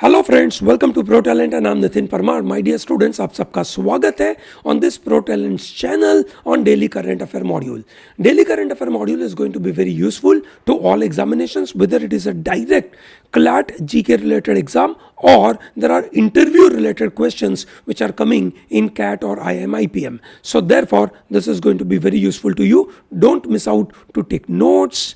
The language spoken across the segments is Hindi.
Hello friends, welcome to pro talent and I am Nitin Parmar. My dear students, आप सबका स्वागत है on this pro talent channel on daily current affair module. Daily current affair module is going to be very useful to all examinations, whether it is a direct CLAT GK related exam or there are interview related questions which are coming in CAT or IIM IPM. So therefore this is going to be very useful to you. Don't miss out to take notes.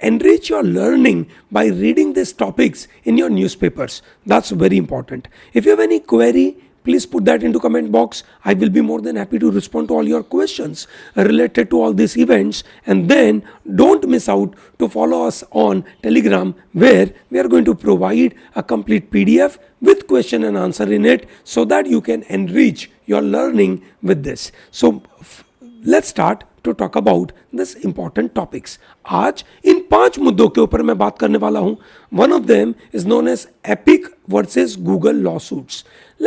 Enrich your learning by reading these topics in your newspapers. That's very important. If you have any query, please put that into comment box. I will be more than happy to respond to all your questions related to all these events. And then don't miss out to follow us on Telegram, where we are going to provide a complete PDF with question and answer in it so that you can enrich your learning with this. So let's start to talk about this important topics. आज इन 5 मुद्दों के ऊपर मैं बात करने वाला हूं. One of them is known as Epic versus Google lawsuits.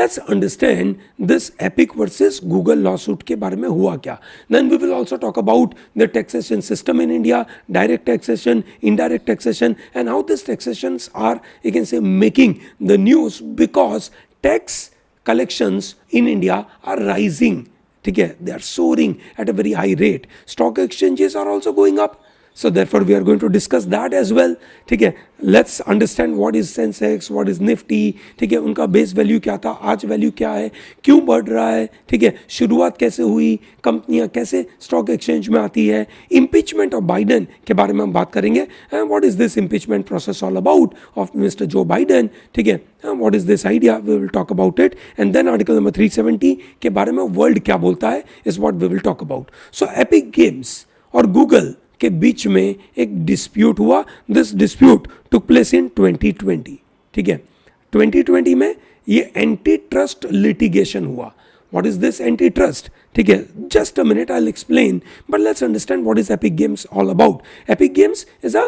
Let's understand this Epic versus Google lawsuit के बारे में हुआ क्या. Then we will also talk about the taxation system in India, direct taxation, indirect taxation, and how these taxations are, you can say, making the news because tax collections in India are rising. ठीक है, they are soaring at a very high rate. Stock exchanges are also going up. So therefore we are going to discuss that as well. ठीक है, let's understand what is Sensex, what is Nifty. ठीक है, उनका बेस वैल्यू क्या था, आज वैल्यू क्या है, क्यों बढ़ रहा है. ठीक है, शुरुआत कैसे हुई, कंपनियां कैसे स्टॉक एक्सचेंज में आती है, इम्पीचमेंट ऑफ बाइडन के बारे में हम बात करेंगे. What is this impeachment process all about of mister जो बाइडन. ठीक है, what is this idea, we will talk about it. And then article number 370 के बारे में वर्ल्ड क्या बोलता है is what we will talk about. So Epic Games और Google के बीच में एक डिस्प्यूट हुआ. This dispute took place in 2020. ठीक है, 2020 में ये एंटी ट्रस्ट लिटिगेशन हुआ. What is this antitrust? ठीक है, just a minute I'll explain, but let's understand what is Epic Games all about. Epic Games is a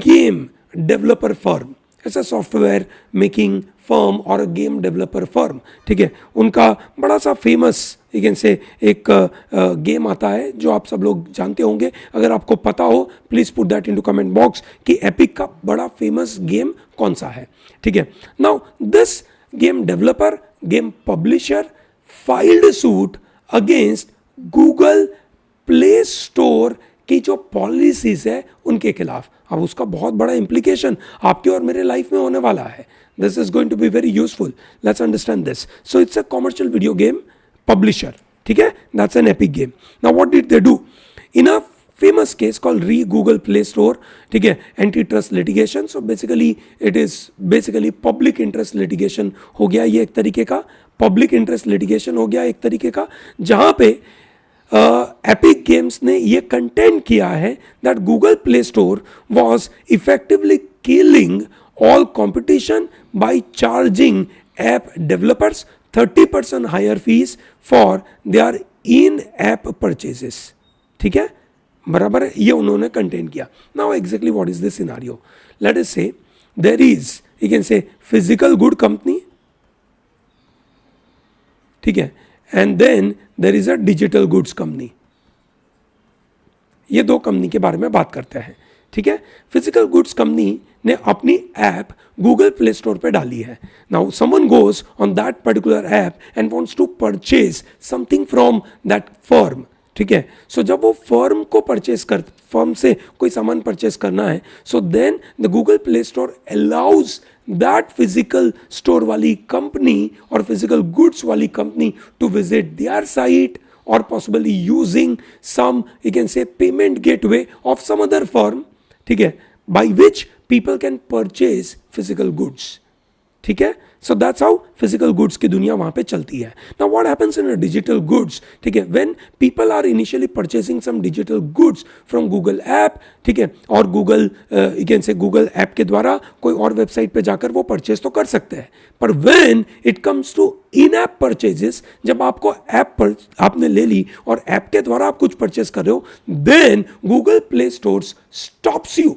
game developer firm. It's a software making firm or a game developer firm. ठीक है, उनका बड़ा सा फेमस यू कैन से एक गेम आता है जो आप सब लोग जानते होंगे. अगर आपको पता हो please put that into comment box कि एपिक का बड़ा फेमस गेम कौन सा है. ठीक है, now this game developer, game publisher filed suit against Google Play store की जो पॉलिसीज है उनके खिलाफ. अब उसका बहुत बड़ा इंप्लीकेशन आपके और मेरे लाइफ में होने वाला है. This is going to be very useful. Let's understand this. So it's a commercial video game publisher. ठीक है, that's an epic game. Now what did they do? In a famous case called Google Play Store, ठीक है, antitrust litigation. So basically it is basically public interest litigation हो गया. ये एक तरीके का public interest litigation हो गया एक तरीके का, जहां पे एपिक गेम्स ने ये कंटेंट किया है that Google Play Store was effectively killing all competition by charging app developers 30% higher fees for their in app purchases. ठीक है, बराबर है, ये उन्होंने कंटेन किया. Now exactly what is this scenario. Let us say there is, you can say, physical good company. ठीक है, and then there is a digital goods company. ये दो कंपनी के बारे में बात करते हैं. ठीक है, फिजिकल गुड्स कंपनी ने अपनी ऐप गूगल प्ले स्टोर पे डाली है. Now someone goes on that particular app and wants to purchase something from that firm. ठीक है, सो जब वो फर्म को फर्म से कोई सामान परचेज करना है, so then the Google Play Store allows that physical store वाली कंपनी और फिजिकल गुड्स वाली company to visit their site or possibly using some, you can say, payment gateway of some other firm. ठीक है, by which people can purchase physical goods. ठीक है, so that's how physical goods की दुनिया वहां पे चलती है. Now what happens in a digital goods? ठीक है, when people are initially purchasing some digital goods from Google app, ठीक है, और Google you can say Google app के द्वारा कोई और वेबसाइट पे जाकर वो परचेज तो कर सकते हैं. पर when it comes to in-app purchases, जब आपको ऐप पर आपने ले ली और ऐप के द्वारा आप कुछ परचेज कर रहे हो, then Google Play Stores stops you.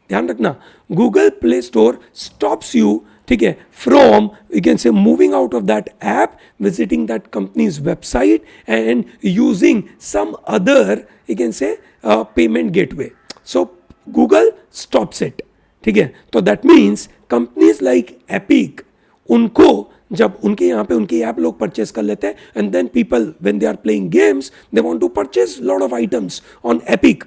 ध्यान रखना, Google Play Store stops you. ठीक है, from you can say moving out of that app, visiting that companies website and using some other you can say payment gateway. So Google stops it. ठीक है, तो that means companies like Epic उनको जब उनके यहाँ पे उनकी ऐप लोग परचेस कर लेते हैं, and then people when they are playing games they want to purchase lot of items on Epic.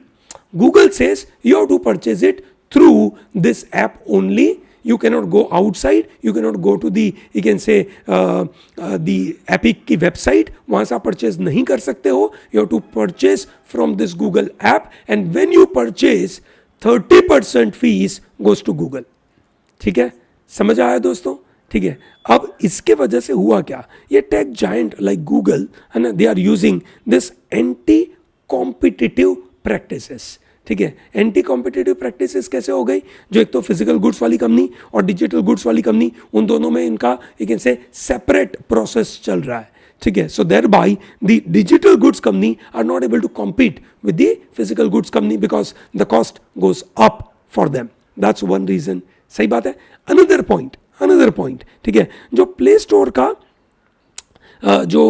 Google says you have to purchase it through this app only. You cannot go outside. You cannot go to the, you can say, the Epic की website. वहाँ से आप purchase नहीं कर सकते हो. You have to purchase from this Google app. And when you purchase, 30% fees goes to Google. ठीक है, समझ आया दोस्तों? ठीक है. अब इसके वजह से हुआ क्या, ये टेक जायंट लाइक गूगल है ना, they are using this anti competitive practices. ठीक है, एंटी कॉम्पिटिटिव प्रैक्टिसेस कैसे हो गई, जो एक तो फिजिकल गुड्स वाली कंपनी और डिजिटल गुड्स वाली कंपनी, उन दोनों में इनका you can say separate process चल रहा है. ठीक है, so thereby the digital goods company are not able to compete with the physical goods company because the cost goes up for them. That's one reason. सही बात है. अनदर पॉइंट, ठीक है, जो प्ले स्टोर का जो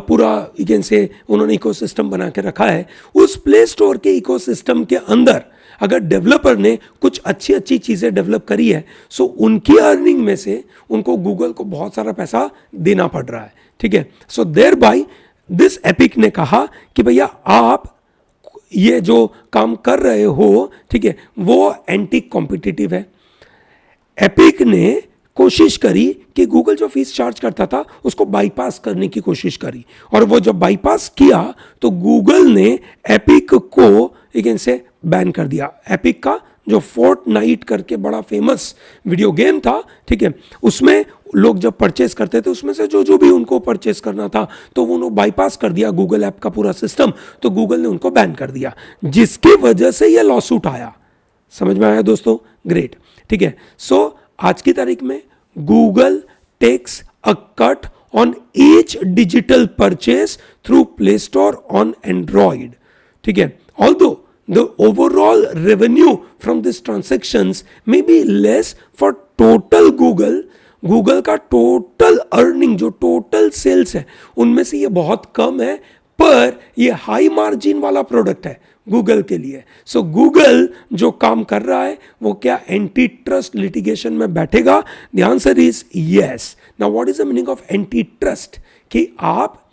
पूरा यू कैन से उन्होंने इकोसिस्टम बना के रखा है, उस प्ले स्टोर के इकोसिस्टम के अंदर अगर डेवलपर ने कुछ अच्छी चीज़ें डेवलप करी है, सो उनकी अर्निंग में से उनको गूगल को बहुत सारा पैसा देना पड़ रहा है. ठीक है, so thereby this Epic ने कहा कि भैया आप ये जो काम कर रहे हो, ठीक है, वो एंटी कॉम्पिटिटिव है. एपिक ने कोशिश करी कि गूगल जो फीस चार्ज करता था उसको बाईपास करने की कोशिश करी, और वो जब बाईपास किया तो गूगल ने एपिक को यू कैन से बैन कर दिया. एपिक का जो फोर्टनाइट करके बड़ा फेमस वीडियो गेम था, ठीक है, उसमें लोग जब परचेस करते थे उसमें से जो भी उनको परचेस करना था तो वो उन्होंने बाईपास कर दिया गूगल ऐप का पूरा सिस्टम, तो गूगल ने उनको बैन कर दिया, जिसकी वजह से ये लॉसूट आया. समझ में आया दोस्तों? ग्रेट. ठीक है, सो आज की तारीख में Google takes a cut on each digital purchase through Play Store on Android. ठीक है, although the overall revenue from this transactions may be less for total Google का टोटल अर्निंग जो टोटल सेल्स है उनमें से ये बहुत कम है, पर ये हाई मार्जिन वाला प्रोडक्ट है गूगल के लिए. सो गूगल जो काम कर रहा है वो क्या एंटी ट्रस्ट लिटिगेशन में बैठेगा? The answer is yes. Now what is the meaning of anti trust? कि आप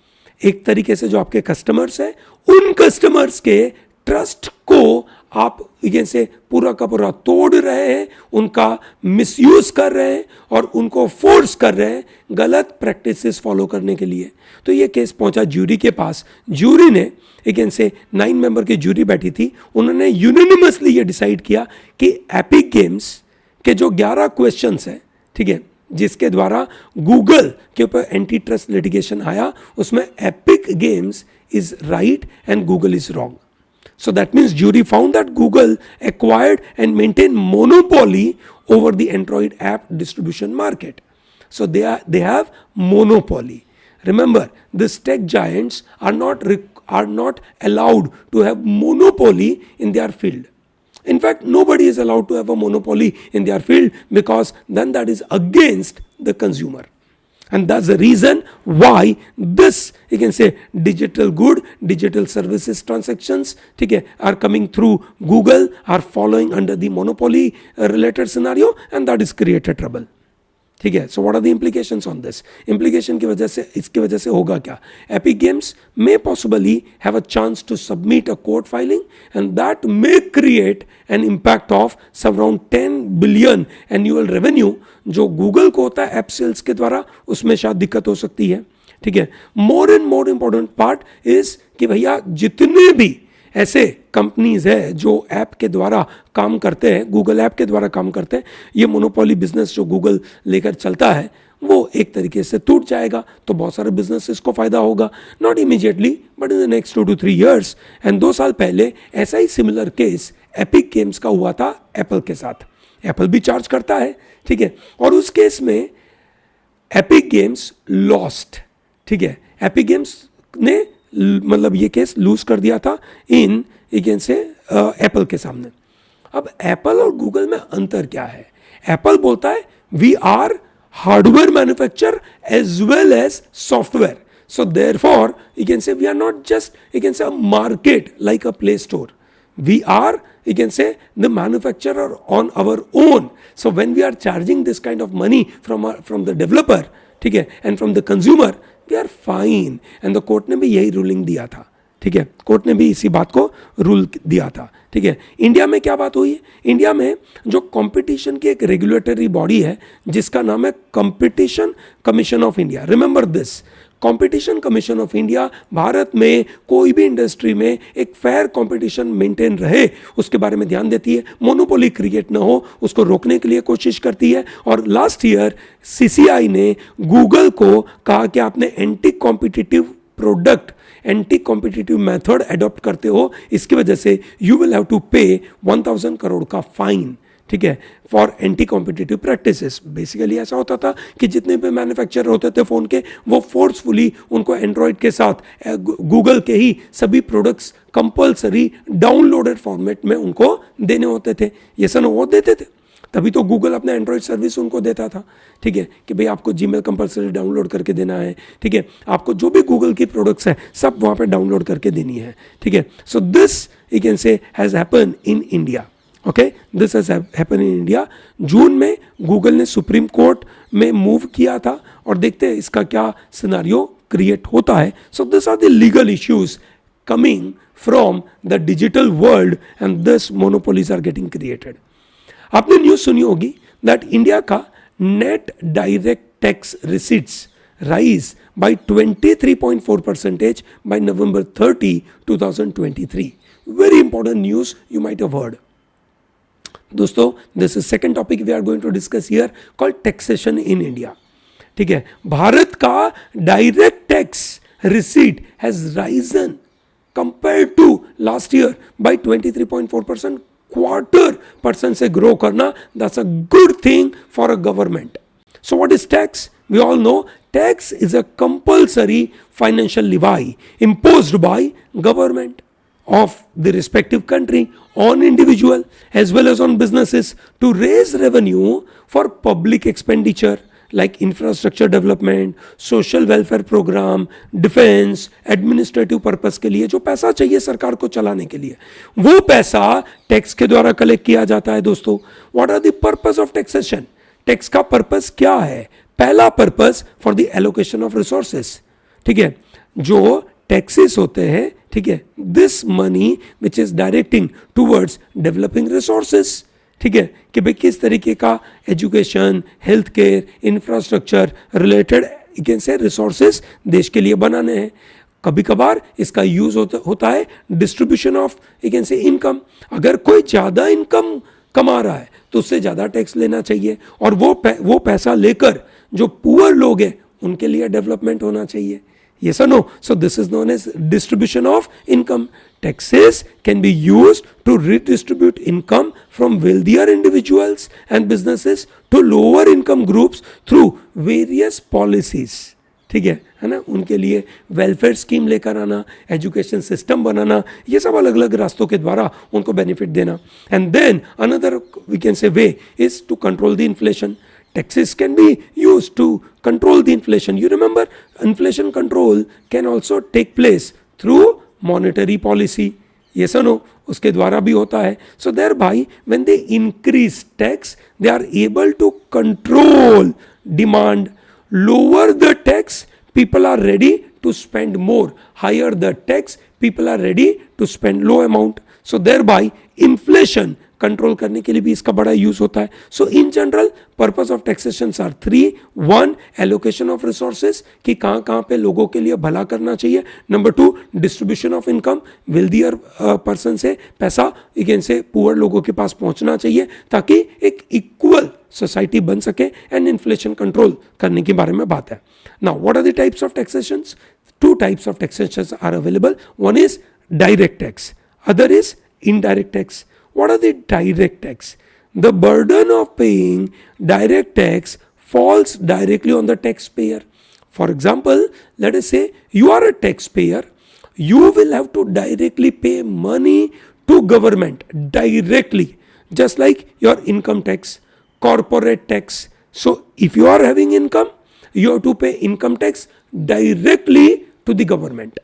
एक तरीके से जो आपके कस्टमर्स हैं उन कस्टमर्स के ट्रस्ट को आप से पूरा का पूरा तोड़ रहे हैं, उनका मिसयूज कर रहे हैं और उनको फोर्स कर रहे हैं गलत प्रैक्टिसेस फॉलो करने के लिए. तो ये केस पहुंचा ज्यूरी के पास. ज्यूरी ने से 9 मेंबर की ज्यूरी बैठी थी, उन्होंने यूनिनिमसली ये डिसाइड किया कि एपिक गेम्स के जो 11 क्वेश्चंस हैं, ठीक है, जिसके द्वारा गूगल के ऊपर एंटी ट्रस्ट लिटिगेशन आया, उसमें epic games is right and Google is wrong. So that means jury found that Google acquired and maintained monopoly over the Android app distribution market. So they have monopoly. Remember, these tech giants are not allowed to have monopoly in their field. In fact, nobody is allowed to have a monopoly in their field because then that is against the consumer. And that's the reason why this, you can say, digital services transactions, ठीक है, are coming through Google, are following under the monopoly related scenario, and that is created trouble. ठीक है, so what are the implications on this? Implication की वजह से, इसकी वजह से होगा क्या? Epic Games may possibly have a chance to submit a court filing, and that may create an impact of around 10 billion annual revenue जो गूगल को होता है ऐप सेल्स के द्वारा, उसमें शायद दिक्कत हो सकती है. ठीक है, more and more important part is कि भैया जितने भी ऐसे कंपनीज है जो ऐप के द्वारा काम करते हैं, गूगल ऐप के द्वारा काम करते हैं, ये मोनोपोली बिजनेस जो गूगल लेकर चलता है वो एक तरीके से टूट जाएगा. तो बहुत सारे बिजनेसेस को फायदा होगा, not immediately but in the next 2 to 3 years. And 2 साल पहले ऐसा ही सिमिलर केस एपिक गेम्स का हुआ था एप्पल के साथ. एप्पल भी चार्ज करता है, ठीक है, और उस केस में एपिक गेम्स लॉस्ट. ठीक है, एपिक गेम्स ने मतलब ये केस लूज कर दिया था इन से एप्पल के सामने. अब एप्पल और गूगल में अंतर क्या है? एप्पल बोलता है we are hardware manufacture as well as software. So therefore you can say we are not just you can say a market like a Play Store. We are, you can say the manufacturer on our own. So when we are charging this kind of money from the developer, ठीक है, and from the consumer, we are fine. And the court ने भी यही ruling दिया था, ठीक है, कोर्ट ने भी इसी बात को रूल दिया था, ठीक है. इंडिया में क्या बात हुई है? इंडिया में जो कंपटीशन की एक रेगुलेटरी बॉडी है जिसका नाम है competition commission of India. Remember this, competition commission of India Bharat में कोई भी इंडस्ट्री में एक फेयर कंपटीशन मेंटेन रहे उसके बारे में ध्यान देती है, मोनोपोली क्रिएट ना हो उसको रोकने के लिए कोशिश करती है. और लास्ट ईयर सीसीआई ने गूगल को कहा कि आपने anti competitive product, anti competitive method adopt करते हो, इसकी वजह से यू विल हैव टू पे 1000 करोड़ का फाइन, ठीक है, for anti competitive practices. Basically ऐसा होता था कि जितने भी मैन्युफैक्चरर होते थे फ़ोन के, वो फोर्सफुली उनको एंड्रॉयड के साथ गूगल के ही सभी प्रोडक्ट्स कंपल्सरी डाउनलोडेड फॉर्मेट में उनको देने होते थे. ये सब वो देते थे, तभी तो गूगल अपना एंड्रॉयड सर्विस उनको देता था, ठीक है, कि भाई आपको जीमेल कंपल्सरी डाउनलोड करके देना है, ठीक है, आपको जो भी गूगल की प्रोडक्ट्स है सब वहाँ पे डाउनलोड करके देनी है, ठीक है. So this you can say has happen in India. Okay, this has happen in India. June में गूगल ने सुप्रीम कोर्ट में मूव किया था और देखते हैं इसका क्या सिनारियो क्रिएट होता है. So this are the legal issues coming from the digital world and this monopolies are getting created. आपने न्यूज़ सुनी होगी दैट इंडिया का net direct tax receipts rise by 23.4% by November 30, 2023. Very important news you might have heard. दोस्तों, this is second topic we are going to discuss here called taxation in India. ठीक है, भारत का direct tax receipt has risen compared to last year by 23.4%. Quarter % से ग्रो करना, that's a good thing for a government. So what is tax? We all know tax is a compulsory financial levy imposed by government of the respective country on individual as well as on businesses to raise revenue for public expenditure like infrastructure development, social welfare program, defense, administrative purpose के लिए जो पैसा चाहिए सरकार को चलाने के लिए, वो पैसा टैक्स के द्वारा कलेक्ट किया जाता है. दोस्तों, what are the purpose of taxation? Tax का पर्पस क्या है? पहला purpose for the allocation of resources. ठीक है, जो टैक्सेस होते हैं, ठीक है, this money which is directing towards developing resources. ठीक है, कि भाई किस तरीके का education, health care, infrastructure related can say resources देश के लिए बनाने हैं. कभी कभार इसका यूज होता है distribution of can say income. अगर कोई ज़्यादा इनकम कमा रहा है तो उससे ज़्यादा टैक्स लेना चाहिए और वो पैसा लेकर जो पुअर लोग हैं उनके लिए डेवलपमेंट होना चाहिए. Yes or no? So this is known as distribution of income. Taxes can be used to redistribute income from wealthier individuals and businesses to lower income groups through various policies. ठीक है ना, उनके लिए वेलफेयर स्कीम लेकर आना, एजुकेशन सिस्टम बनाना, ये सब अलग अलग रास्तों के द्वारा उनको बेनिफिट देना. And then another we can say way is to control the inflation. Taxes can be used to control the inflation. You remember, inflation control can also take place through monetary policy. Yes or no? उसके द्वारा भी होता है. So thereby, when they increase tax, they are able to control demand. Lower the tax, people are ready to spend more. Higher the tax, people are ready to spend low amount. So thereby, inflation control करने के लिए भी इसका बड़ा यूज होता है. So in general purpose of taxation are 3. 1, allocation of resources, कि कहाँ कहाँ पे लोगों के लिए भला करना चाहिए. Number 2, distribution of income, wealthier person से पैसा अगेन से पुअर लोगों के पास पहुंचना चाहिए ताकि एक इक्वल सोसाइटी बन सके एंड इन्फ्लेशन कंट्रोल करने के बारे में बात है. Now what are the types of taxation? 2 types of taxation are available. One is direct tax, other is indirect tax. What are the direct tax? The burden of paying direct tax falls directly on the taxpayer. For example, let us say you are a taxpayer. You will have to directly pay money to government directly, just like your income tax, corporate tax. So if you are having income, you have to pay income tax directly to the government.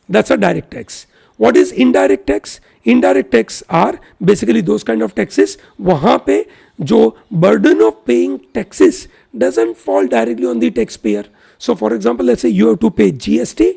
That's a direct tax. What is indirect tax? Indirect tax are basically those kind of taxes वहां पे जो burden of paying taxes doesn't fall directly on the taxpayer. So for example, let's say you have to pay GST,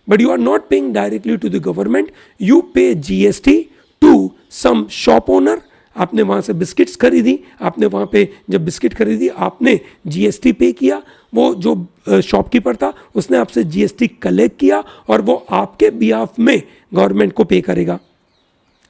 but you are not paying directly to the government. You pay GST to some shop owner. आपने वहां से बिस्किट्स खरीदी, आपने वहां पे जब बिस्किट खरीदी आपने GST पे किया, वो जो शॉपकीपर था उसने आपसे GST कलेक्ट किया और वो आपके बिहाफ में गवर्नमेंट को पे करेगा.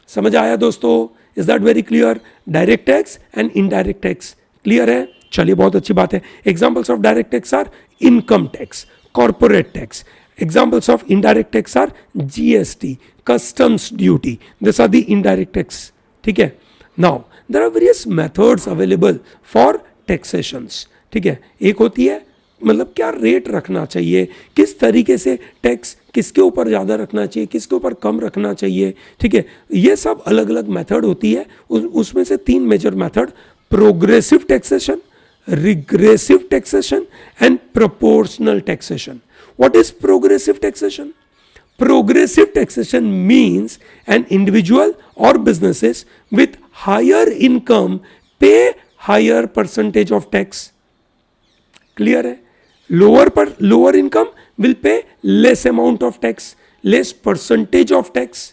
समझ आया दोस्तों? Is that very clear? Direct tax and indirect tax clear है? चलिए बहुत अच्छी बात है. Examples of direct tax are income tax, corporate tax. Examples of indirect tax are GST, customs duty. This are the indirect tax. ठीक है. Now there are various methods available for taxations. ठीक है. एक होती है मतलब क्या रेट रखना चाहिए, किस तरीके से टैक्स किसके ऊपर ज़्यादा रखना चाहिए, किसके ऊपर कम रखना चाहिए. ठीक है. ये सब अलग अलग मेथड होती है. उसमें से 3 major method: progressive taxation, regressive taxation and proportional taxation. What is progressive taxation? Progressive taxation means an individual or businesses with higher income pay higher percentage of tax. Clear है? Lower income will pay less amount of tax, less percentage of tax.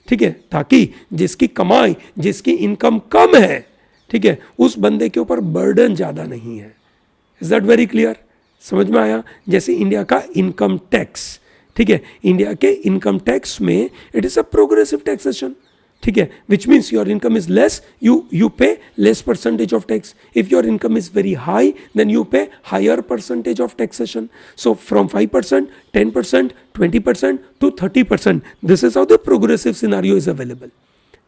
ठीक है. ताकि जिसकी कमाई, जिसकी इनकम कम है, ठीक है, उस बंदे के ऊपर बर्डन ज्यादा नहीं है. Is that very clear? समझ में आया? जैसे इंडिया का इनकम टैक्स. ठीक है. इंडिया के इनकम टैक्स में it is a progressive taxation. ठीक है. Which means your income is less, you pay less percentage of tax. If your income is very high, then you pay higher percentage of taxation. So from 5%, 10%, 20% to 30%. This is how the progressive scenario is available.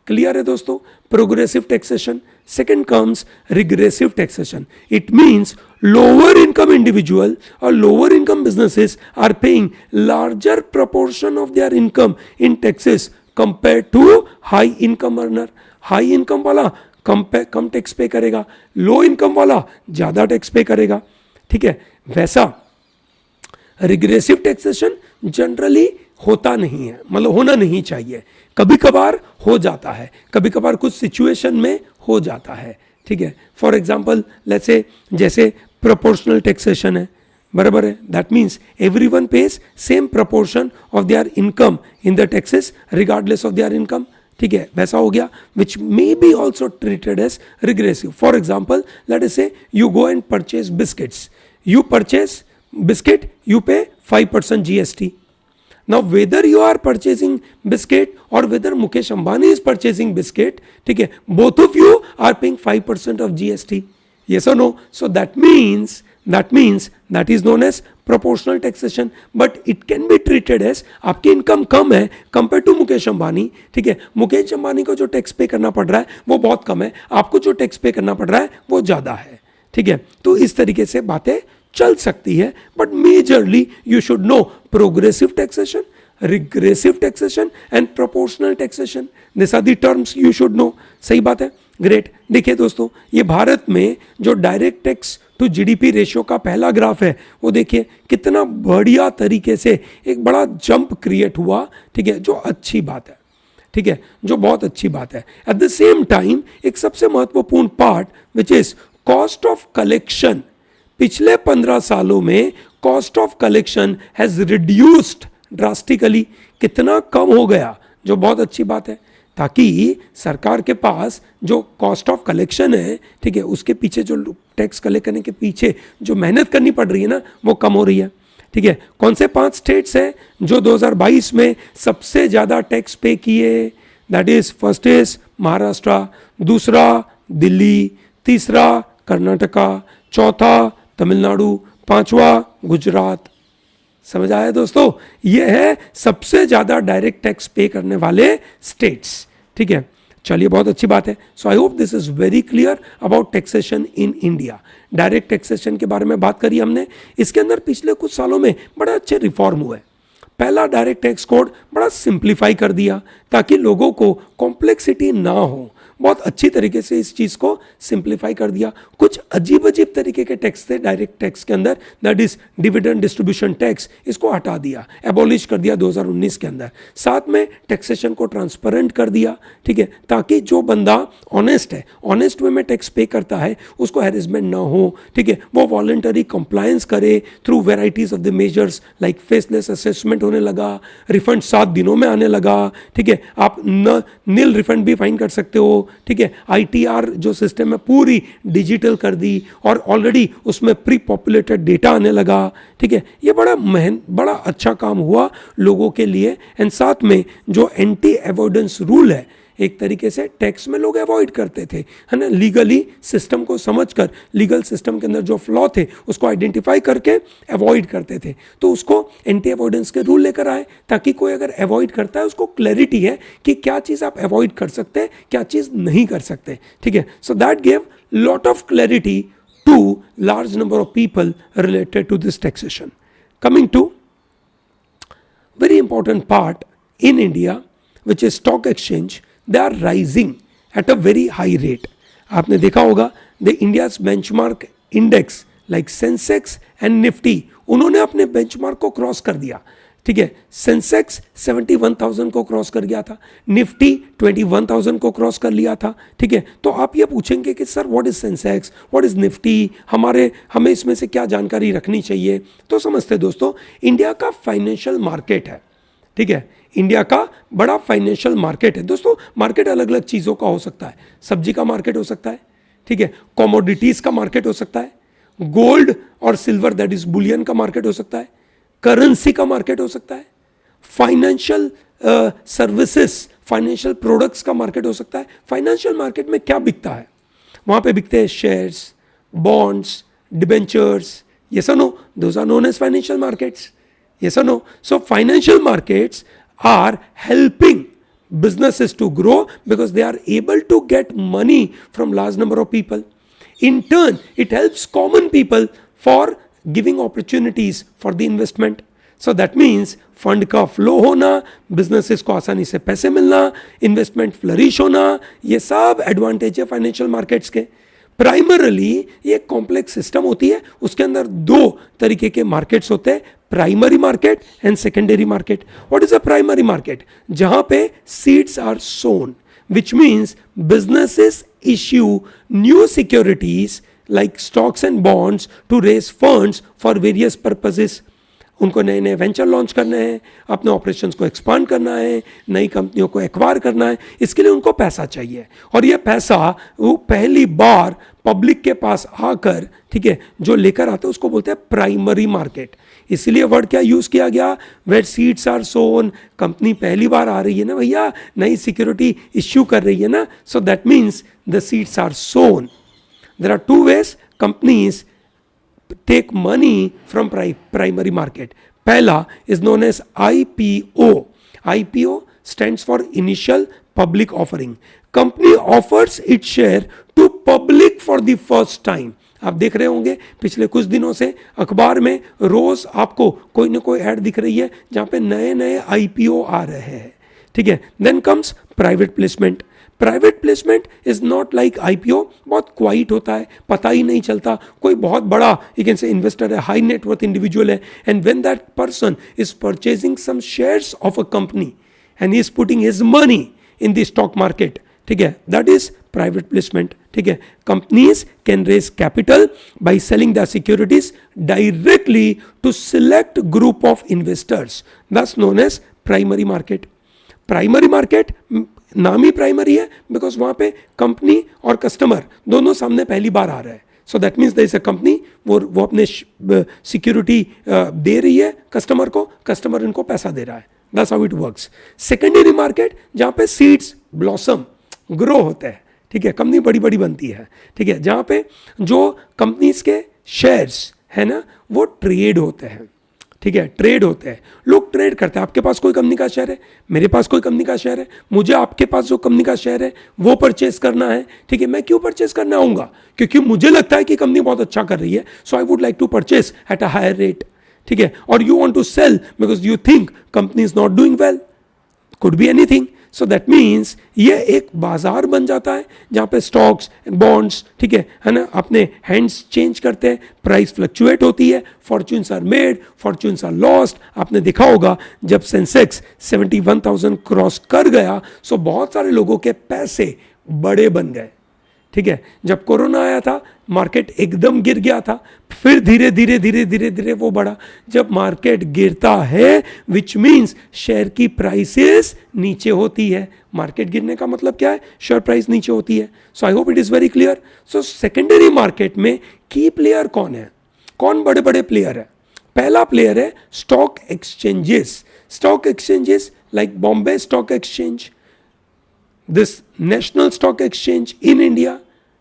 Clear है दोस्तों? Progressive taxation. Second comes regressive taxation. It means lower income individual or lower income businesses are paying larger proportion of their income in taxes compared to high income earner. High income वाला कम टैक्स पे करेगा, लो इनकम वाला ज्यादा टैक्स पे करेगा. ठीक है. वैसा रिग्रेसिव टैक्सेशन जनरली होता नहीं है, मतलब होना नहीं चाहिए. कभी कभार हो जाता है, कभी कभार कुछ सिचुएशन में हो जाता है. ठीक है. फॉर एग्जाम्पल लेट्स से जैसे प्रोपोर्शनल टैक्सेशन है, बराबर है. That means everyone pays same proportion of their income in the taxes regardless of their income. ठीक है. वैसा हो गया which may be also treated as regressive. For example let us say you go and purchase biscuits. You purchase biscuit, you pay 5% GST. Now whether you are purchasing biscuit or whether Mukesh Ambani is purchasing biscuit, ठीक है, both of you are paying 5% of GST. Yes or no? So that means that is known as proportional taxation. But it can be treated as आपकी इनकम कम है compared to मुकेश अंबानी. ठीक है. मुकेश अंबानी को जो टैक्स पे करना पड़ रहा है वो बहुत कम है, आपको जो टैक्स पे करना पड़ रहा है वो ज़्यादा है. ठीक है. तो इस तरीके से बातें चल सकती है. But majorly you should know progressive taxation, regressive taxation and proportional taxation. This are the terms you should know. सही बात है. ग्रेट. देखिए दोस्तों, ये भारत में जो direct tax to GDP ratio का पहला ग्राफ है वो देखिए कितना बढ़िया तरीके से एक बड़ा जंप क्रिएट हुआ. ठीक है. जो अच्छी बात है. ठीक है. जो बहुत अच्छी बात है. एट द सेम टाइम एक सबसे महत्वपूर्ण part which is cost of collection. पिछले 15 सालों में cost of collection has reduced drastically. कितना कम हो गया, जो बहुत अच्छी बात है. ताकि सरकार के पास जो कॉस्ट ऑफ कलेक्शन है, ठीक है, उसके पीछे जो टैक्स कलेक्ट करने के पीछे जो मेहनत करनी पड़ रही है ना, वो कम हो रही है. ठीक है. कौन से 5 स्टेट्स हैं जो 2022 में सबसे ज़्यादा टैक्स पे किए? That is first is Maharashtra, दूसरा दिल्ली, तीसरा कर्नाटका, चौथा तमिलनाडु, पांचवा गुजरात. समझ आया दोस्तों? ये है सबसे ज्यादा डायरेक्ट टैक्स पे करने वाले स्टेट्स. ठीक है. चलिए बहुत अच्छी बात है. So I hope this is very clear about taxation in India. Direct taxation के बारे में बात करी हमने. इसके अंदर पिछले कुछ सालों में बड़े अच्छे रिफॉर्म हुए. पहला डायरेक्ट टैक्स कोड बड़ा सिंप्लीफाई कर दिया ताकि लोगों को कॉम्प्लेक्सिटी ना हो. बहुत अच्छी तरीके से इस चीज़ को सिंप्लीफाई कर दिया। कुछ अजीब अजीब तरीके के टैक्स थे डायरेक्ट टैक्स के अंदर, that is dividend distribution tax, इसको हटा दिया, एबॉलिश कर दिया 2019 के अंदर। साथ में टैक्सेशन को ट्रांसपेरेंट कर दिया, ठीक है, ताकि जो बंदा ऑनेस्ट है, ऑनेस्ट वे में टैक्स पे करता है, उसको हैरेसमेंट ना हो, ठीक है, वो वॉलंटरी कंप्लायंस करे through varieties of the measures, like faceless assessment होने लगा, रिफंड 7 दिनों में आने लगा, ठीक है, आप नील रिफंड भी फाइन कर सकते हो, ठीक है, ITR जो सिस्टम है पूरी डिजिटल कर दी और ऑलरेडी उसमें प्री पॉपुलेटेड डेटा आने लगा, ठीक है, ये बड़ा अच्छा काम हुआ लोगों के लिए। एंड साथ में जो एंटी अवॉइडेंस रूल है, एक तरीके से टैक्स में लोग अवॉइड करते थे, है ना, लीगली सिस्टम को समझकर, लीगल सिस्टम के अंदर जो फ्लॉ थे उसको आइडेंटिफाई करके अवॉइड करते थे, तो उसको एंटी अवॉइडेंस के रूल लेकर आए, ताकि कोई अगर अवॉइड करता है उसको क्लैरिटी है कि क्या चीज़ आप अवॉइड कर सकते हैं, क्या चीज़ नहीं कर सकते, ठीक है। So that gave lot of clarity to large number of people related to this taxation. Coming to very important part in India, which is stock exchange, they are rising at a very high rate. आपने देखा होगा the India's benchmark index like Sensex and Nifty, उन्होंने अपने benchmark को क्रॉस कर दिया, ठीक है। सेंसेक्स 71,000 को क्रॉस कर गया था, निफ्टी 21,000 को क्रॉस कर लिया था, ठीक है। तो आप ये पूछेंगे कि sir what is Sensex, what is Nifty, हमें इसमें से क्या जानकारी रखनी चाहिए। तो समझते दोस्तों, इंडिया का फाइनेंशियल मार्केट है, ठीक है, इंडिया का बड़ा फाइनेंशियल मार्केट है दोस्तों। मार्केट अलग अलग चीज़ों का हो सकता है, सब्जी का मार्केट हो सकता है, ठीक है, कमोडिटीज़ का मार्केट हो सकता है, गोल्ड और सिल्वर दैट इज बुलियन का मार्केट हो सकता है, करेंसी का मार्केट हो सकता है, फाइनेंशियल सर्विसेज, फाइनेंशियल प्रोडक्ट्स का मार्केट हो सकता है। फाइनेंशियल मार्केट में क्या बिकता है, वहाँ पे बिकते हैं शेयर्स, बॉन्ड्स, डिबेंचर्स, यस और no, those are known as financial markets, yes or no? So financial markets are helping businesses to grow because they are able to get money from large number of people. In turn, it helps common people for giving opportunities for the investment. So that means fund का फ्लो होना, बिजनेसेस को आसानी से पैसे मिलना, इन्वेस्टमेंट फ्लरिश होना, ये सब एडवांटेज है फाइनेंशियल मार्केट्स के। प्राइमरली ये कॉम्प्लेक्स सिस्टम होती है, उसके अंदर 2 तरीके के मार्केट्स होते हैं, primary market and secondary market. What is a primary market? जहां पे seeds are sown, which means businesses issue new securities like stocks and bonds to raise funds for various purposes. उनको नए नए वेंचर लॉन्च करने हैं, अपने ऑपरेशंस को एक्सपांड करना है, नई कंपनियों को एक्वायर करना है, इसके लिए उनको पैसा चाहिए। और ये पैसा वो पहली बार पब्लिक के पास आकर, ठीक है, जो लेकर आते हैं उसको बोलते हैं प्राइमरी मार्केट। इसलिए वर्ड क्या यूज किया गया? Where seeds are sown, company पहली बार आ रही है ना भैया, नई सिक्योरिटी इश्यू कर रही है ना, so that means the seeds are sown. There are 2 ways companies take money from primary market. Pehla is known as IPO. IPO stands for initial public offering. Company offers its share to public for the first time. आप देख रहे होंगे पिछले कुछ दिनों से अखबार में रोज आपको कोई ना कोई ऐड दिख रही है जहां पे नए नए IPO आ रहे हैं, ठीक है। Then comes private placement. Private placement is not like IPO, बहुत क्वाइट होता है, पता ही नहीं चलता, कोई बहुत बड़ा यू कैन से इन्वेस्टर है, हाई नेटवर्थ इंडिविजुअल है, and when that person is purchasing some shares of a company and he is putting his money in the stock market, ठीक है, दैट इज प्राइवेट प्लेसमेंट, ठीक है। Companies can raise capital by selling the securities directly to select group of investors, that's known as primary market. Primary market नाम ही प्राइमरी है बिकॉज वहां पे कंपनी और कस्टमर दोनों सामने पहली बार आ रहा है, so that means there is a company, वो अपने सिक्योरिटी दे रही है कस्टमर को, कस्टमर इनको पैसा दे रहा है, that's how it works. Secondary market जहां पे सीड्स ब्लॉसम ग्रो होते हैं, ठीक है, कंपनी बड़ी बड़ी बनती है, ठीक है, जहां पे जो कंपनीज के शेयर्स है ना वो ट्रेड होते हैं, ठीक है, ट्रेड होते हैं, लोग ट्रेड करते हैं। आपके पास कोई कंपनी का शेयर है, मेरे पास कोई कंपनी का शेयर है, मुझे आपके पास जो कंपनी का शेयर है वो परचेस करना है, ठीक है। मैं क्यों परचेस करने आऊंगा? क्योंकि मुझे लगता है कि कंपनी बहुत अच्छा कर रही है, so I would like to purchase at a higher rate, ठीक है। और you want to sell because you think company is not doing well, could be anything. So that means ये एक बाजार बन जाता है जहाँ पे स्टॉक्स बॉन्ड्स, ठीक है ना, अपने हैंड्स चेंज करते हैं, प्राइस फ्लक्चुएट होती है, fortunes are made, fortunes are lost. आपने देखा होगा जब सेंसेक्स 71,000 क्रॉस कर गया, सो बहुत सारे लोगों के पैसे बड़े बन गए. ठीक है, जब कोरोना आया था मार्केट एकदम गिर गया था, फिर धीरे धीरे धीरे धीरे धीरे वो बढ़ा. जब मार्केट गिरता है विच मीन्स शेयर की प्राइसेस नीचे होती है. मार्केट गिरने का मतलब क्या है? शेयर प्राइस नीचे होती है. So I hope it is very clear. So secondary market में की प्लेयर कौन है? कौन बड़े बड़े प्लेयर है? पहला प्लेयर है stock exchanges. Stock exchanges like Bombay stock exchange, this national stock exchange in India.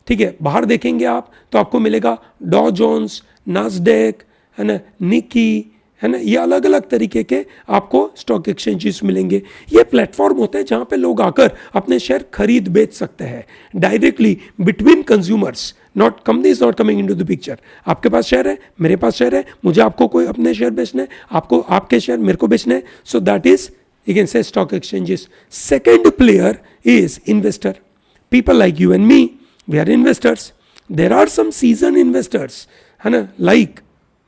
ठीक है, बाहर देखेंगे आप तो आपको मिलेगा डॉ जोन्स, नास्डेक, है ना, निकी, है ना, ये अलग अलग तरीके के आपको स्टॉक एक्सचेंजेस मिलेंगे. ये प्लेटफॉर्म होते हैं जहां पे लोग आकर अपने शेयर खरीद बेच सकते हैं directly between consumers. Not company is not coming into the picture. आपके पास शेयर है, मेरे पास शेयर है, मुझे आपको कोई अपने शेयर बेचने हैं, आपको आपके शेयर मेरे को बेचने हैं. So that is you can say stock exchanges. Second player is investor. People like you and me, we are investors. There are some seasoned investors, है ना, like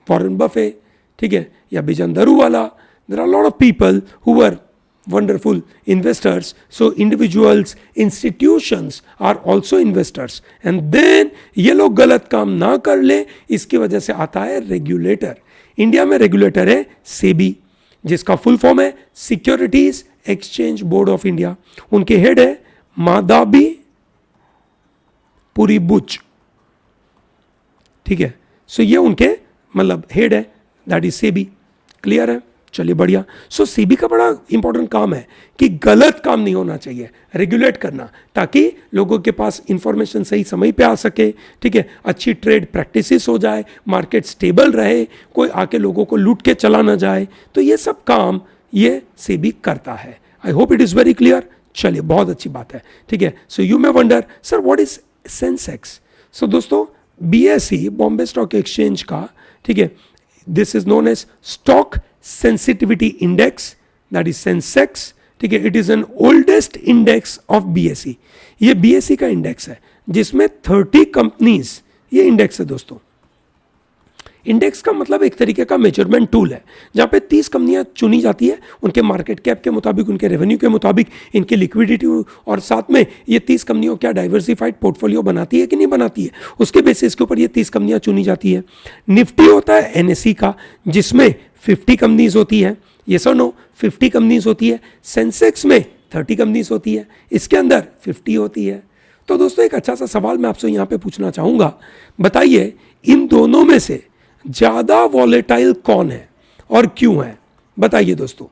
Warren Buffett, ठीक है, या बिजन Daruwalla. There are a lot of people who are wonderful investors. So individuals, institutions are also investors. And then ये लोग गलत काम ना कर ले, इसकी वजह से आता है रेगुलेटर. इंडिया में रेगुलेटर है सेबी, जिसका फुल फॉर्म है securities exchange board of India. उनके हेड है माधवी पुरीबुच. ठीक है, सो ये उनके मतलब हेड है, दैट इज सेबी. क्लियर है? चलिए बढ़िया. सो सेबी का बड़ा इंपॉर्टेंट काम है कि गलत काम नहीं होना चाहिए, रेगुलेट करना, ताकि लोगों के पास इंफॉर्मेशन सही समय पे आ सके. ठीक है, अच्छी ट्रेड प्रैक्टिसेस हो जाए, मार्केट स्टेबल रहे, कोई आके लोगों को लूट के चला ना जाए. तो ये सब काम ये सेबी करता है. I hope it is very clear. चलिए बहुत अच्छी बात है. ठीक है, so you may wonder sir what is Sensex. सो दोस्तों बीएसई बॉम्बे स्टॉक एक्सचेंज का, ठीक है, this is known as stock sensitivity index, that is Sensex. ठीक है, it is an oldest index of BSE. ये बीएसई का इंडेक्स है जिसमें 30 कंपनीज, ये इंडेक्स है दोस्तों. इंडेक्स का मतलब एक तरीके का मेजरमेंट टूल है जहां पे 30 कंपनियां चुनी जाती है उनके मार्केट कैप के मुताबिक, उनके रेवेन्यू के मुताबिक, इनकी लिक्विडिटी, और साथ में ये 30 कंपनियों क्या डाइवर्सिफाइड पोर्टफोलियो बनाती है कि नहीं बनाती है, उसके बेसिस के ऊपर ये 30 कंपनियां चुनी जाती है. निफ्टी होता है एनएसई का जिसमें 50 कंपनीज होती है. ये सो नो 50 कंपनीज होती है. सेंसेक्स में 30 कंपनीज होती है, इसके अंदर 50 होती है. तो दोस्तों एक अच्छा सा सवाल मैं आपसे यहां पे पूछना चाहूंगा, बताइए इन दोनों में से ज्यादा वॉलेटाइल कौन है और क्यों है? बताइए दोस्तों,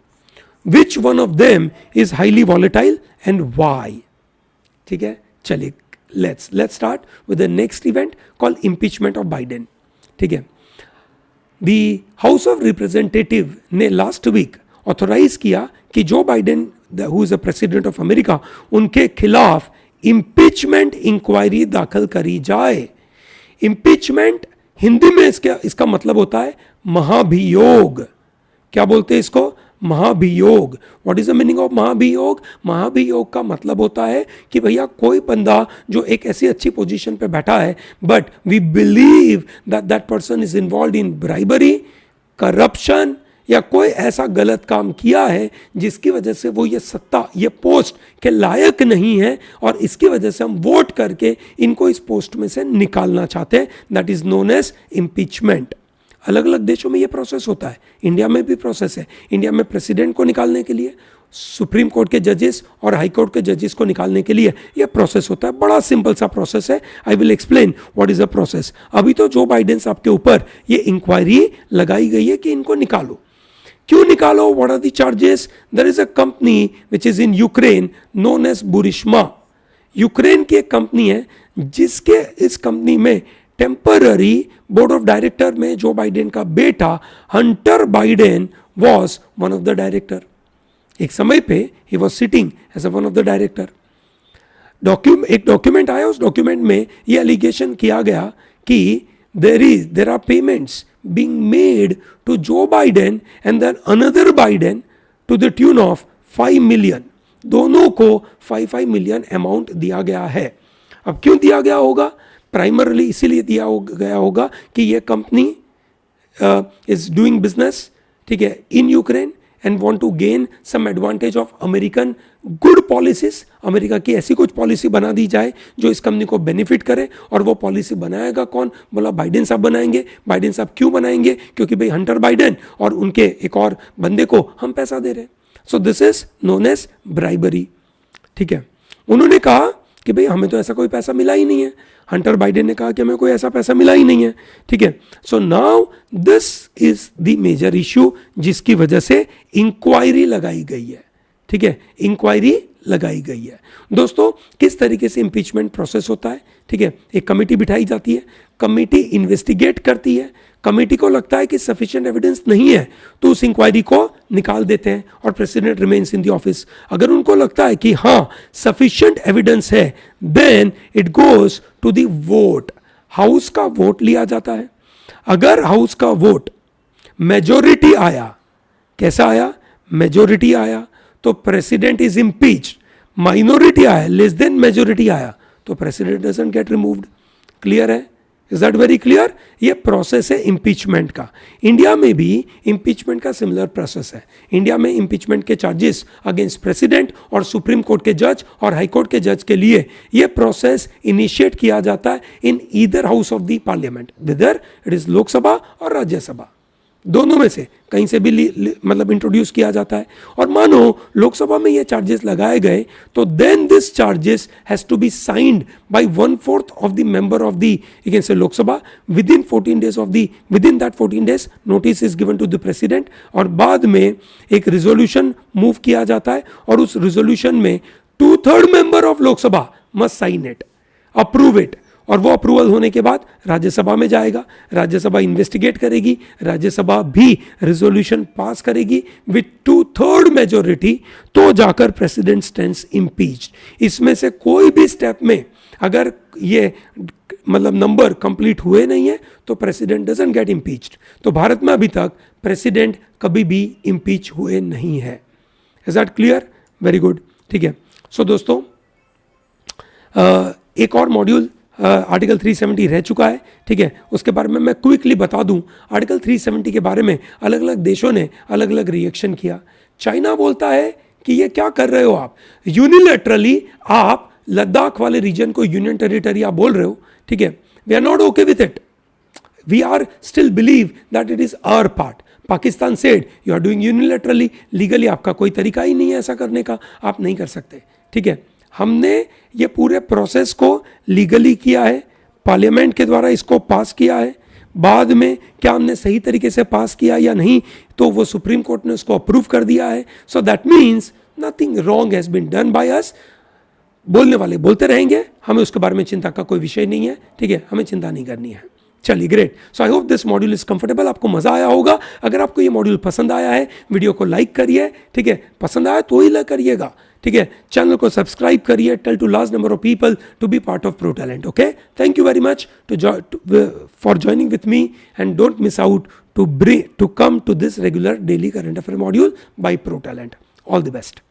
which one of them is highly volatile and why? ठीक है, चलिए let's start with the next event called impeachment of Biden. ठीक है, द हाउस ऑफ रिप्रेजेंटेटिव ने लास्ट वीक ऑथोराइज किया कि Joe Biden who is the president of America, उनके खिलाफ इम्पीचमेंट इंक्वायरी दाखिल करी जाए. इम्पीचमेंट हिंदी में इसका मतलब होता है महाभियोग. क्या बोलते हैं इसको? महाभियोग. What is the meaning of महाभियोग? महाभियोग का मतलब होता है कि भैया कोई बंदा जो एक ऐसी अच्छी पोजीशन पे बैठा है, but we believe that that person is involve in bribery, corruption, या कोई ऐसा गलत काम किया है जिसकी वजह से वो ये सत्ता, ये पोस्ट के लायक नहीं है, और इसकी वजह से हम वोट करके इनको इस पोस्ट में से निकालना चाहते हैं. That is known as impeachment. अलग अलग देशों में ये प्रोसेस होता है, इंडिया में भी प्रोसेस है. इंडिया में प्रेसिडेंट को निकालने के लिए, सुप्रीम कोर्ट के जजेस और हाई कोर्ट के जजेस को निकालने के लिए यह प्रोसेस होता है. बड़ा सिंपल सा प्रोसेस है. I will explain what is the process. अभी तो जो बाइडेन साहब के ऊपर ये इंक्वायरी लगाई गई है कि इनको निकालो. क्यों निकालो? What are the charges? There is a company which is in Ukraine known as Burisma. Ukraine की एक कंपनी है जिसके, इस कंपनी में टेम्पररी बोर्ड ऑफ डायरेक्टर में जो बाइडेन का बेटा Hunter Biden was one of the director. एक समय पे he was sitting as one of the director. एक डॉक्यूमेंट आया, उस डॉक्यूमेंट में यह एलिगेशन किया गया कि there are payments being made to Joe Biden and then another Biden to the tune of 5 million. दोनों को 5 मिलियन अमाउंट दिया गया है। अब क्यों दिया गया होगा? प्राइमरली इसीलिए दिया गया होगा कि ये कंपनी इज डूइंग बिजनेस, ठीक है, in Ukraine and want to gain some advantage of American good policies. America की ऐसी कुछ पॉलिसी बना दी जाए जो इस कंपनी को बेनिफिट करे, और वो पॉलिसी बनाएगा कौन? बोला बाइडेन साहब बनाएंगे। बाइडेन साहब क्यों बनाएंगे? क्योंकि भाई हंटर बाइडेन और उनके एक और बंदे को हम पैसा दे रहे हैं। So this is known as bribery, ठीक है। उन्होंने कहा कि भाई हमें तो ऐसा कोई पैसा मिला ही नहीं है। हंटर बाइडेन ने कहा कि हमें कोई ऐसा पैसा मिला ही नहीं है, ठीक है। So now this is the major issue जिसकी वजह से इंक्वायरी लगाई गई है, ठीक है, इंक्वायरी लगाई गई है। दोस्तों, किस तरीके से इंपीचमेंट प्रोसेस होता है, ठीक है। एक कमेटी बिठाई जाती है, कमेटी इन्वेस्टिगेट करती है, कमेटी को लगता है कि सफिशिएंट एविडेंस नहीं है तो उस इंक्वायरी को निकाल देते हैं और president remains in the office. अगर उनको लगता है कि हाँ सफिशिएंट एविडेंस है, then it goes to the vote. House का वोट लिया जाता है। अगर हाउस का वोट मेजोरिटी आया, कैसा आया? मेजोरिटी आया तो प्रेसिडेंट इज इम्पीच्ड। माइनॉरिटी आया, लेस देन मेजोरिटी आया तो president doesn't get removed. Clear है? Is that very clear? ये प्रोसेस है इम्पीचमेंट का। इंडिया में भी इम्पीचमेंट का सिमिलर प्रोसेस है। इंडिया में इम्पीचमेंट के चार्जेस अगेंस्ट प्रेसिडेंट और सुप्रीम कोर्ट के जज और हाई कोर्ट के जज के लिए ये प्रोसेस इनिशिएट किया जाता है in either house of the parliament, whether it is Lok Sabha और राज्यसभा, दोनों में से कहीं से भी मतलब इंट्रोड्यूस किया जाता है। और मानो लोकसभा में ये चार्जेस लगाए गए तो then this charges has to be signed by 1/4 of the member of the you can say Lok Sabha within 14 days of the within that 14 days notice is given to the president, और बाद में एक रिजोल्यूशन मूव किया जाता है और उस रिजोल्यूशन में 2/3 member of Lok Sabha must sign it, approve it, और वो अप्रूवल होने के बाद राज्यसभा में जाएगा, राज्यसभा इन्वेस्टिगेट करेगी, राज्यसभा भी रिजोल्यूशन पास करेगी विथ 2/3 मेजोरिटी, तो जाकर प्रेसिडेंट स्टैंड्स इम्पीच्ड। इसमें से कोई भी स्टेप में अगर ये मतलब नंबर कंप्लीट हुए नहीं है तो प्रेसिडेंट डजंट गेट इम्पीच्ड। तो भारत में अभी तक प्रेसिडेंट कभी भी इम्पीच हुए नहीं है। Is that clear? Very good, ठीक है। सो दोस्तों, एक और मॉड्यूल आर्टिकल 370 रह चुका है, ठीक है। उसके बारे में मैं क्विकली बता दूं। आर्टिकल 370 के बारे में अलग अलग देशों ने अलग अलग रिएक्शन किया। चाइना बोलता है कि ये क्या कर रहे हो आप, यूनिलैटरली आप लद्दाख वाले रीजन को यूनियन टेरिटरी आप बोल रहे हो, ठीक है। We are not okay with it, we are still believe that it is our part. Pakistan said you are doing unilaterally, legally आपका कोई तरीका ही नहीं है ऐसा करने का, आप नहीं कर सकते, ठीक है। हमने ये पूरे प्रोसेस को लीगली किया है, पार्लियामेंट के द्वारा इसको पास किया है। बाद में क्या हमने सही तरीके से पास किया या नहीं, तो वो सुप्रीम कोर्ट ने उसको अप्रूव कर दिया है। So that means nothing wrong has been done by us. बोलने वाले बोलते रहेंगे, हमें उसके बारे में चिंता का कोई विषय नहीं है, ठीक है, हमें चिंता नहीं करनी है। चलिए, great. So I hope this module is comfortable, आपको मजा आया होगा। अगर आपको ये मॉड्यूल पसंद आया है, वीडियो को लाइक करिए, ठीक है, पसंद आया तो ही लाइक करिएगा, ठीक है। चैनल को सब्सक्राइब करिए, tell to large number of people to be part of pro talent. Okay, thank you very much for joining with me and don't miss out to come to this regular daily current affair module by Pro Talent. All the best.